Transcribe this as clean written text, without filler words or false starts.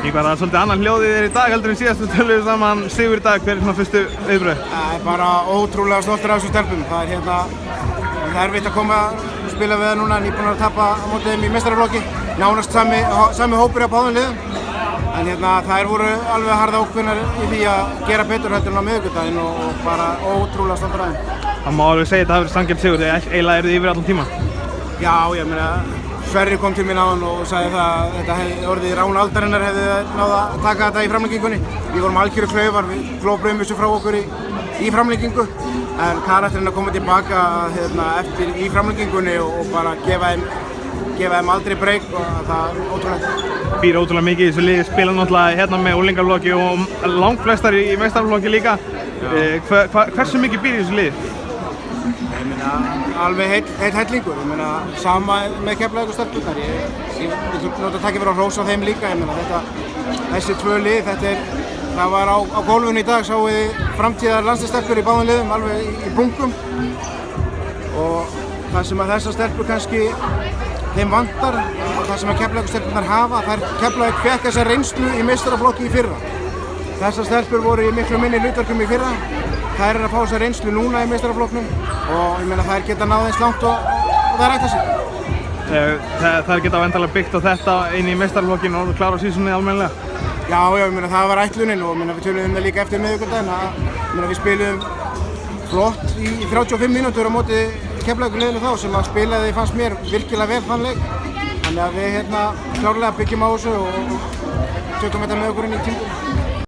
Ingvar, það svolítið annan hljóðið þér í dag heldur en síðast við töluðum saman sigur í dag. Hver svona fyrstu viðbrögð? Það bara ótrúlega stoltur af þessum stelpum. Það er erfitt að koma og spila við það núna, nýbúin að tapa á móti þeim í meistaraflokki. Nánast sami hópur á báðum liðum. En þær voru alveg harða ákveðnar í því að gera betur heldur en á miðvikudaginn og bara ótrúlega stoltur af þeim. Það má alveg segja að þetta hafi verið sanngjarn sigur, eiginlega eru þið yfir allan tíma. Já, ég meina, Sverrir kom til mín áðan og sagði það að þetta hefði orðið rán aldarinnar hefði náð að taka þetta í framlengingunni. Við vorum algjöru klaufar, við glópruðum þessu frá okkur í framlengingu. En karakterinn að koma tilbaka eftir í framlengingunni og bara gefa þeim aldrei breyk og það er ótrúlega. Býr ótrúlega mikið í þessu liði, spila náttúrulega hérna með unglingaflokki og langflestar í meistaraflokki líka. Hversu mikið býr í þessu liði? Ég meina, alveg heill hellingur. Ég meina, sama með Keflavíkur stelpurnar. Ég vil nota að taka fyrir að hrósa þeim líka. Ég meina, þessi tvö lið, það var á gólfinu í dag, sáu við framtíðar landsliðsstelpur í báðum liðum, alveg í bunkum. Og það sem að þessar stelpur kannski þeim vantar og það sem að Keflavíkur stelpurnar hafa, Keflavík fékk þessa reynslu í meistaraflokki í fyrra. Þessar stelpur voru í miklu minni hlutverkum í fyrra. Þær eru að fá þessa reynslu núna í meistaraflokknum og ég meina þær geta náð eins langt og þær ætla sig. Þær geta vendarlega byggt á þetta inn í meistaraflokkin og klára sísonið almennilega? Já, ég meina það var ætlunin og við töluðum það líka eftir miðvikudaginn. Við spiluðum flott í 35 mínútur á móti Keflavíkurliðinu þá sem að spilaði fannst mér virkilega vel þann leik. Þannig að við klárlega byggjum á þessu og tökum þetta með okkur inn í tímabilið.